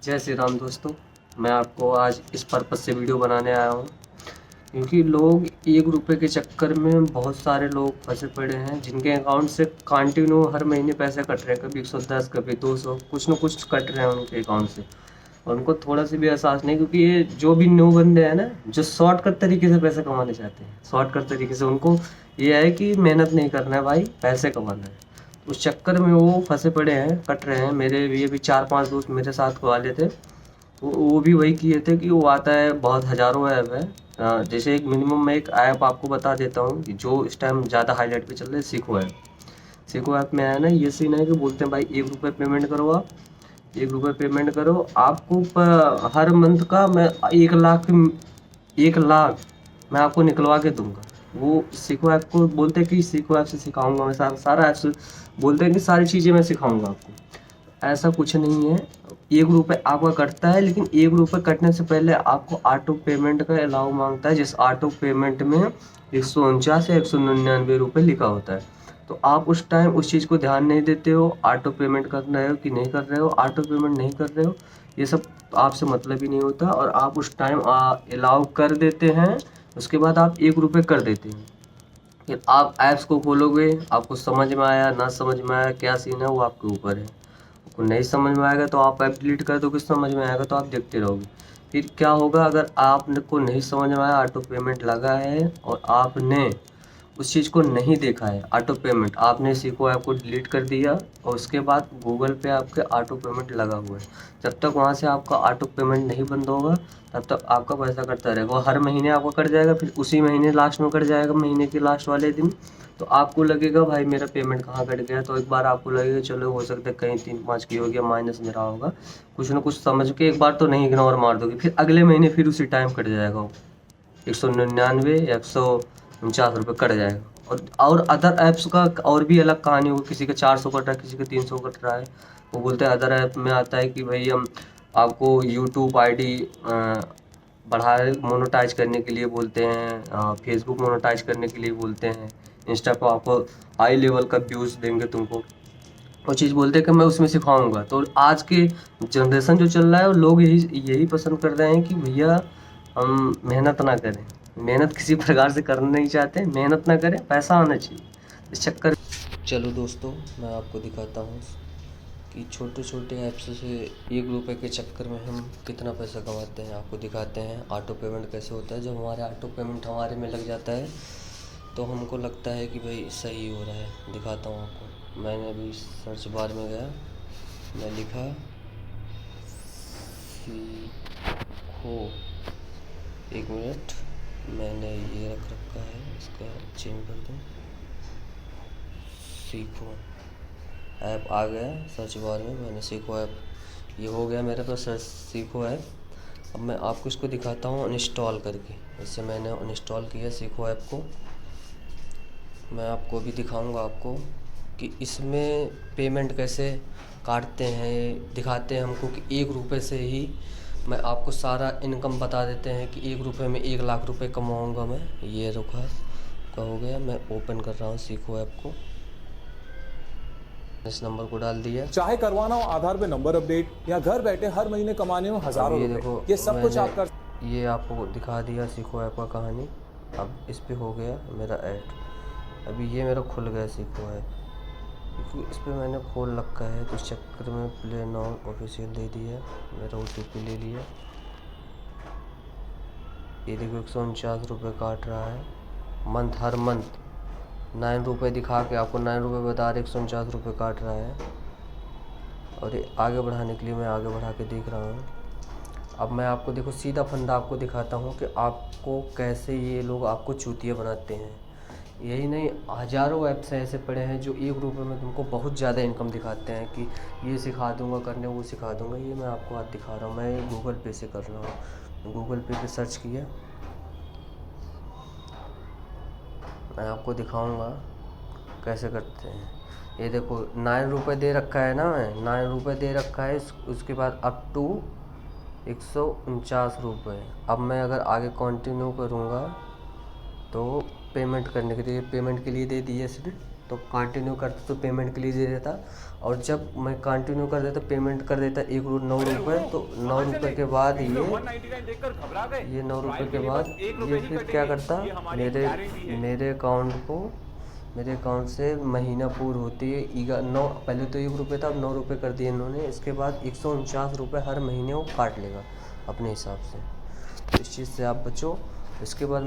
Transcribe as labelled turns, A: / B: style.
A: जय श्री राम दोस्तों। मैं आपको आज इस पर्पज़ से वीडियो बनाने आया हूँ क्योंकि लोग ₹1 के चक्कर में बहुत सारे लोग फंसे पड़े हैं जिनके अकाउंट से कंटिन्यू हर महीने पैसे कट रहे हैं। कभी 110 कभी 200 कुछ ना कुछ कट रहे हैं उनके अकाउंट से और उनको थोड़ा सा भी एहसास नहीं, क्योंकि ये जो भी न्यू बंदे हैं ना, जो शॉर्टकट तरीके से पैसे कमाने चाहते हैं, शॉर्टकट तरीके से उनको ये है कि मेहनत नहीं करना है भाई, पैसे कमाना है। उस चक्कर में वो फंसे पड़े हैं, कट रहे हैं। मेरे ये भी 4-5 दोस्त मेरे साथ वाले थे, वो भी वही किए थे कि वो आता है, बहुत हज़ारों ऐप है। जैसे एक मिनिमम मैं एक ऐप आपको बता देता हूँ कि जो इस टाइम ज़्यादा हाईलाइट पे चल रहा है, सीखो ऐप। सीखो ऐप में है ना, ये सीन है कि बोलते हैं भाई ₹1 पेमेंट करो, आप ₹1 पेमेंट करो, आपको हर मंथ का मैं 1 लाख मैं आपको निकलवा के दूंगा। वो सीखो ऐप को बोलते हैं कि सीखो ऐप से सिखाऊंगा मैं सारा ऐप से, बोलते हैं कि सारी चीज़ें मैं सिखाऊंगा आपको। ऐसा कुछ नहीं है। ₹1 आपका कटता है, लेकिन ₹1 कटने से पहले आपको ऑटो पेमेंट का अलाउ मांगता है, जिस ऑटो पेमेंट में 149 या ₹199 लिखा होता है। तो आप उस टाइम उस चीज़ को ध्यान नहीं देते हो, ऑटो पेमेंट कर रहे हो कि नहीं कर रहे हो, ऑटो पेमेंट नहीं कर रहे हो, ये सब आपसे मतलब ही नहीं होता और आप उस टाइम अलाउ कर देते हैं। उसके बाद आप ₹1 कर देते हैं। फिर आप ऐप्स को खोलोगे, आपको समझ में आया ना समझ में आया क्या सीन है वो आपके ऊपर है। आपको नहीं समझ में आएगा तो आप ऐप डिलीट कर दोगे, समझ में आएगा तो आप देखते रहोगे। फिर क्या होगा, अगर आपको नहीं समझ में आया, ऑटो पेमेंट लगा है और आपने उस चीज़ को नहीं देखा है, ऑटो पेमेंट आपने सीखो ऐप को डिलीट कर दिया और उसके बाद गूगल पे आपके ऑटो पेमेंट लगा हुआ है। जब तक वहाँ से आपका ऑटो पेमेंट नहीं बंद होगा तब तक आपका पैसा कटता रहेगा। वो हर महीने आपका कट जाएगा, फिर उसी महीने लास्ट में कट जाएगा, महीने के लास्ट वाले दिन। तो आपको लगेगा भाई मेरा पेमेंट कहाँ कट गया, तो एक बार आपको लगेगा चलो हो सकता है कहीं 3-5 की हो गया, माइनस में रहा होगा। कुछ ना कुछ समझ के एक बार तो नहीं इग्नोर मार दोगे, फिर अगले महीने फिर उसी टाइम कट जाएगा वो 199 या ₹149 कट जाएगा। और अदर ऐप्स का और भी अलग कहानी होगी, किसी का 400 कट रहा है, किसी का 300 कट रहा है। वो बोलते हैं अदर ऐप में आता है कि भाई हम आपको यूट्यूब आईडी बढ़ाए मोनेटाइज करने के लिए बोलते हैं, फेसबुक मोनेटाइज करने के लिए बोलते हैं, इंस्टा पर आपको हाई लेवल का व्यूज़ देंगे तुमको। वो चीज़ बोलते हैं कि मैं उसमें सिखाऊंगा। तो आज के जनरेशन जो चल रहा है, वो लोग यही यही पसंद कर रहे हैं कि भैया हम मेहनत ना करें, मेहनत किसी प्रकार से करना नहीं चाहते, मेहनत ना करें, पैसा आना चाहिए इस चक्कर। चलो दोस्तों, मैं आपको दिखाता हूँ कि छोटे छोटे ऐप्स से ₹1 के चक्कर में हम कितना पैसा कमाते हैं। आपको दिखाते हैं ऑटो पेमेंट कैसे होता है। जब हमारे ऑटो पेमेंट हमारे में लग जाता है तो हमको लगता है कि भाई सही हो रहा है। दिखाता हूँ आपको। मैंने अभी सर्च बार में गया, मैं लिखा सीखो, 1 मिनट, मैंने ये रख रखा है, इसका चेंज कर दूँ। सीखो ऐप आ गया सर्च बार में, मैंने सीखो ऐप, ये हो गया मेरे पास सर्च सीखो ऐप। अब मैं आपको इसको दिखाता हूँ इंस्टॉल करके। इससे मैंने इंस्टॉल किया सीखो ऐप को। मैं आपको भी दिखाऊंगा आपको कि इसमें पेमेंट कैसे काटते हैं, दिखाते हैं हमको कि ₹1 से ही मैं आपको सारा इनकम बता देते हैं कि ₹1 में 1 लाख कमाऊंगा मैं। ये रुका का हो गया, मैं ओपन कर रहा हूँ सीखो ऐप को। इस नंबर को डाल दिया।
B: चाहे करवाना हो आधार पे नंबर अपडेट या घर बैठे हर महीने कमाने हो हजारों
A: ये
B: रुपए,
A: देखो,
B: ये सब कुछ आप कर।
A: ये आपको दिखा दिया सीखो ऐप का कहानी। अब इस पे हो गया मेरा ऐड। अभी ये मेरा खुल गया सीखो ऐप, क्योंकि इस पे मैंने खोल रखा है, तो इस चक्कर में प्ले नाउ ऑफिशियल दे दिया, मेरा OTP ले लिया। ये देखो ₹149 काट रहा है मंथ, हर मंथ ₹9 दिखा के आपको ₹9 बता रहे, ₹149 काट रहा है। और ये आगे बढ़ाने के लिए मैं आगे बढ़ा के देख रहा हूँ। अब मैं आपको देखो सीधा फंडा आपको दिखाता हूँ कि आपको कैसे ये लोग आपको चूतिया बनाते हैं। यही नहीं, हज़ारों ऐप्स ऐसे पड़े हैं जो ₹1 में तुमको बहुत ज़्यादा इनकम दिखाते हैं कि ये सिखा दूंगा करने, वो सिखा दूंगा। ये मैं आपको आज दिखा रहा हूँ, मैं ये गूगल पे से कर रहा हूँ। गूगल पे पे सर्च किया, मैं आपको दिखाऊंगा कैसे करते हैं। ये देखो ₹9 दे रखा है ना, मैं ₹9 दे रखा है। उसके बाद अप टू ₹149। अब मैं अगर आगे कंटिन्यू करूँगा तो पेमेंट करने के लिए, पेमेंट के लिए दे दिए इसने तो कंटिन्यू करता तो पेमेंट के लिए दे देता, और जब मैं कंटिन्यू कर देता पेमेंट कर देता 9 रुपये, तो 9 रुपये के बाद ये 9 रुपये के बाद ये फिर क्या करता, मेरे अकाउंट से महीना पूर्ण होती है 9, पहले तो 1 रुपये था, अब 9 रुपये कर दिए इन्होंने। इसके बाद 149 रुपये हर महीने वो काट लेगा अपने हिसाब से। तो इस चीज़ से आप बचो। इसके बाद